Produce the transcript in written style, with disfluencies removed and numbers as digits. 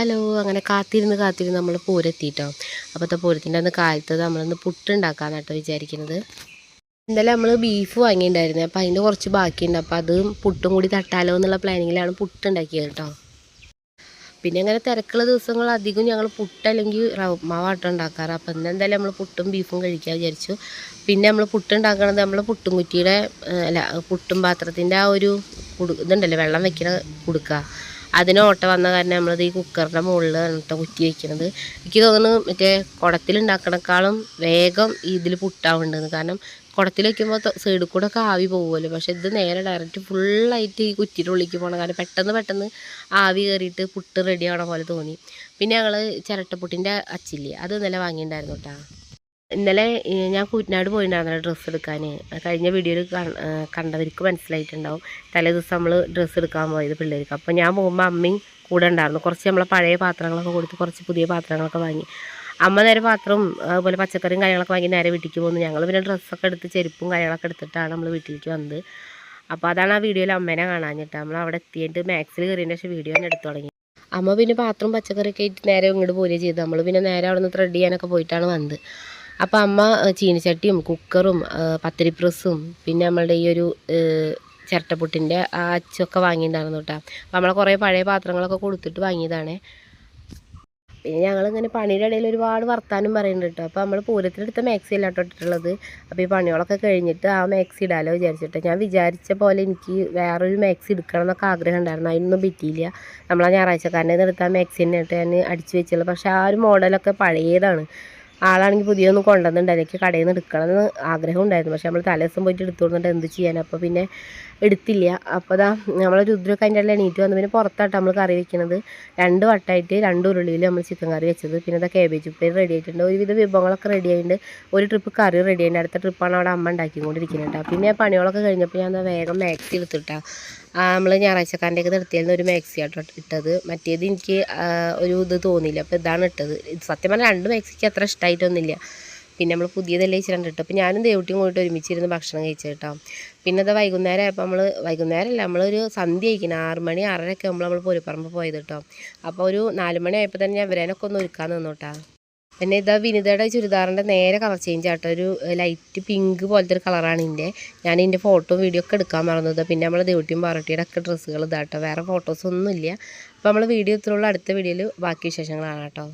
Hello, അങ്ങനെ കാത്തിരുന്ന് നമ്മൾ പൂരെത്തിട്ടോ. അപ്പോഴത്തെ പൂരത്തിൻ്റെ അന്ന് കാലത്ത് നമ്മളിന്ന് പുട്ടുണ്ടാക്കാമെന്ന് കേട്ടോ വിചാരിക്കുന്നത്. എന്തായാലും നമ്മൾ ബീഫ് വാങ്ങിയിട്ടുണ്ടായിരുന്നു, അപ്പോൾ അതിൻ്റെ കുറച്ച് ബാക്കിയുണ്ട്. അപ്പോൾ അത് പുട്ടും കൂടി തട്ടാലോ എന്നുള്ള പ്ലാനിങ്ങിലാണ് പുട്ടുണ്ടാക്കിയത് കേട്ടോ. പിന്നെ അങ്ങനെ തിരക്കുള്ള ദിവസങ്ങൾ അധികം ഞങ്ങൾ പുട്ട് അല്ലെങ്കിൽ റവമാവാട്ടം ഉണ്ടാക്കാറ്. അപ്പോൾ ഇന്ന് എന്തായാലും നമ്മൾ പുട്ടും ബീഫും കഴിക്കാൻ വിചാരിച്ചു. പിന്നെ നമ്മൾ പുട്ടുണ്ടാക്കണത് നമ്മൾ പുട്ടും കുറ്റിയുടെ പുട്ടും പാത്രത്തിൻ്റെ ആ ഒരു ഇതുണ്ടല്ലോ, വെള്ളം വെക്കണ കൊടുക്കുക, അതിന് ഓട്ട വന്ന കാരണം നമ്മളത് ഈ കുക്കറിൻ്റെ മുകളിൽ കേട്ടോ കുറ്റി വയ്ക്കുന്നത്. എനിക്ക് തോന്നുന്നു മറ്റേ കുടത്തിലുണ്ടാക്കണേക്കാളും വേഗം ഇതിൽ പുട്ടാവുന്നുണ്ടെന്ന്. കാരണം കുടത്തിൽ വയ്ക്കുമ്പോൾ സൈഡിൽ കൂടെ ഒക്കെ ആവി പോകുമല്ലോ, പക്ഷേ ഇത് നേരെ ഡയറക്റ്റ് ഫുള്ളായിട്ട് ഈ കുറ്റിയുടെ ഉള്ളിലേക്ക് പോകണം. കാരണം പെട്ടെന്ന് ആവി കയറിയിട്ട് പുട്ട് റെഡി ആവണ പോലെ തോന്നി. പിന്നെ ഞങ്ങൾ ചിരട്ടപ്പുട്ടിൻ്റെ അച്ചില്ലേ, അത് ഇന്നലെ വാങ്ങിയിട്ടുണ്ടായിരുന്നു കേട്ടോ. ഇന്നലെ ഞാൻ കൂറ്റനാട് പോയിട്ടുണ്ടായിരുന്നല്ലോ ഡ്രസ്സ് എടുക്കാൻ. കഴിഞ്ഞ വീഡിയോയിൽ കണ്ടവർക്ക് മനസ്സിലായിട്ടുണ്ടാവും. തലേ ദിവസം നമ്മൾ ഡ്രസ്സ് എടുക്കാൻ പോയത് പിള്ളേർക്ക്. അപ്പോൾ ഞാൻ പോകുമ്പോൾ അമ്മയും കൂടെ ഉണ്ടായിരുന്നു. കുറച്ച് നമ്മളെ പഴയ പാത്രങ്ങളൊക്കെ കൊടുത്ത് കുറച്ച് പുതിയ പാത്രങ്ങളൊക്കെ വാങ്ങി. അമ്മ നേരെ പാത്രവും അതുപോലെ പച്ചക്കറിയും കാര്യങ്ങളൊക്കെ വാങ്ങി നേരെ വീട്ടിലേക്ക് പോകുന്നു. ഞങ്ങൾ പിന്നെ ഡ്രസ്സൊക്കെ എടുത്ത് ചെരുപ്പും കാര്യങ്ങളൊക്കെ എടുത്തിട്ടാണ് നമ്മൾ വീട്ടിലേക്ക് വന്നത്. അപ്പോൾ അതാണ് ആ വീഡിയോയിൽ അമ്മേനെ കാണാഞ്ഞിട്ട്. നമ്മൾ അവിടെ എത്തിയിട്ട് മാക്സിൽ കയറിയതിൻ്റെ ശേഷം വീഡിയോ തന്നെ എടുത്തു തുടങ്ങി. അമ്മ പിന്നെ പാത്രവും പച്ചക്കറിയൊക്കെ ആയിട്ട് നേരെ ഇങ്ങോട്ട് പോരുകയും ചെയ്തു. നമ്മൾ പിന്നെ നേരെ അവിടെ നിന്ന് ത്രെഡ് ചെയ്യാനൊക്കെ പോയിട്ടാണ് വന്നത്. അപ്പോൾ അമ്മ ചീനിച്ചട്ടിയും കുക്കറും പത്തിരി പ്രസ്സും പിന്നെ നമ്മളുടെ ഈ ഒരു ചിരട്ടപ്പുട്ടിൻ്റെ ആ അച്ചൊക്കെ വാങ്ങിയിട്ടുണ്ടായിരുന്നു കേട്ടോ. അപ്പോൾ നമ്മളെ കുറേ പഴയ പാത്രങ്ങളൊക്കെ കൊടുത്തിട്ട് വാങ്ങിയതാണ്. പിന്നെ ഞങ്ങളിങ്ങനെ പണിയുടെ ഇടയിൽ ഒരുപാട് വർത്താനം പറയുന്നുണ്ട് കേട്ടോ. അപ്പോൾ നമ്മൾ പൂരത്തിനെടുത്ത മാക്സി അല്ല കേട്ടോ ഇട്ടിട്ടുള്ളത്. അപ്പോൾ ഈ പണികളൊക്കെ കഴിഞ്ഞിട്ട് ആ മാക്സി ഇടാലോ വിചാരിച്ചിട്ട്. ഞാൻ വിചാരിച്ച പോലെ എനിക്ക് വേറൊരു മാക്സി എടുക്കണം എന്നൊക്കെ ആഗ്രഹം ഉണ്ടായിരുന്നു. അതിനൊന്നും പറ്റിയില്ല. നമ്മളാ ഞായറാഴ്ചക്കാരൻ്റെ എടുത്ത ആ മാക്സി തന്നെ ഇട്ട് ഞാൻ അടിച്ച് വെച്ചുള്ളൂ. പക്ഷേ ആ ഒരു മോഡലൊക്കെ പഴയതാണ്. ആളാണെങ്കിൽ പുതിയൊന്നും കൊണ്ടുവന്നിട്ടുണ്ട്. എനിക്ക് കടയിൽ നിന്ന് എടുക്കണമെന്ന് ആഗ്രഹം ഉണ്ടായിരുന്നു. പക്ഷേ നമ്മൾ തലേദിവസം പോയിട്ട് എടുത്തു കൊടുത്തിട്ട് എന്ത് ചെയ്യാൻ, അപ്പോൾ പിന്നെ എടുത്തില്ല. അപ്പോൾ അതാ നമ്മൾ രുദ്രൊക്കെ അതിൻ്റെ ഇടയിൽ എണീറ്റ് വന്നു. പിന്നെ പുറത്തായിട്ട് നമ്മൾ കറി വെക്കുന്നത് 2 വട്ടമായിട്ട് 2 ഉരുളിയിൽ നമ്മൾ ചിക്കൻ കറി വെച്ചത്. പിന്നെ അതാ കേബേജ് ഉപ്പേരി റെഡി ആയിട്ടുണ്ട്. ഒരുവിധ വിഭവങ്ങളൊക്കെ റെഡി ആയിട്ടുണ്ട്. ഒരു ട്രിപ്പ് കറി റെഡി ആയിട്ടുണ്ട്. അടുത്ത ട്രിപ്പാണ് അവിടെ അമ്മ ഉണ്ടാക്കിക്കൊണ്ടിരിക്കുന്നത് കേട്ടോ. പിന്നെ പണികളൊക്കെ കഴിഞ്ഞപ്പോൾ ഞാൻ വേഗം മാക്സി എടുത്തിട്ടാണ് നമ്മൾ ഞായറാഴ്ചക്കാരൻ്റെയൊക്കെ നിർത്തിയായിരുന്നു ഒരു മാക്സി ആട്ടോ ഇട്ടത്. മറ്റേത് എനിക്ക് ഒരു ഇത് തോന്നിയില്ല. അപ്പോൾ ഇതാണ് ഇട്ടത്. സത്യം പറഞ്ഞാൽ 2 മാക്സിക്ക് അത്ര ഇഷ്ടമായിട്ടൊന്നുമില്ല. പിന്നെ നമ്മൾ പുതിയതല്ലേ ഇച്ചിട്ടുണ്ട് ഇട്ടു. അപ്പോൾ ഞാനും ദേവട്ടിയും പോയിട്ട് ഒരുമിച്ചിരുന്ന് ഭക്ഷണം കഴിച്ചു കേട്ടോ. പിന്നെ അത് വൈകുന്നേരം ആയപ്പോൾ വൈകുന്നേരമല്ല, നമ്മളൊരു സന്ധ്യ കഴിക്കണം, 6 മണി 6:30 നമ്മൾ പൂരപ്പറമ്പ് പോയത് കേട്ടോ. അപ്പോൾ ഒരു 4 മണി ആയപ്പോൾ തന്നെ ഞാൻ ഇവരേനൊക്കെ ഒന്ന് ഒരുക്കാൻ നിന്നു കേട്ടോ. പിന്നെ ഇതാ വിനിതയുടെ ചുരിദാറിൻ്റെ നേരെ കളർ ചേഞ്ച് ആട്ടോ. ഒരു ലൈറ്റ് പിങ്ക് പോലത്തെ ഒരു കളറാണ് ഇതിൻ്റെ. ഞാൻ ഇതിൻ്റെ ഫോട്ടോ വീഡിയോ ഒക്കെ എടുക്കാൻ മറന്നത്. പിന്നെ നമ്മൾ ദേവട്ടിയും പാറട്ടിയുടെ ഒക്കെ ഡ്രസ്സുകൾ ഇതാട്ടോ. വേറെ ഫോട്ടോസൊന്നും ഇല്ല. അപ്പോൾ നമ്മൾ വീഡിയോ ഇത്രയുള്ള അടുത്ത വീഡിയോയിൽ ബാക്കി വിശേഷങ്ങളാണ് കേട്ടോ.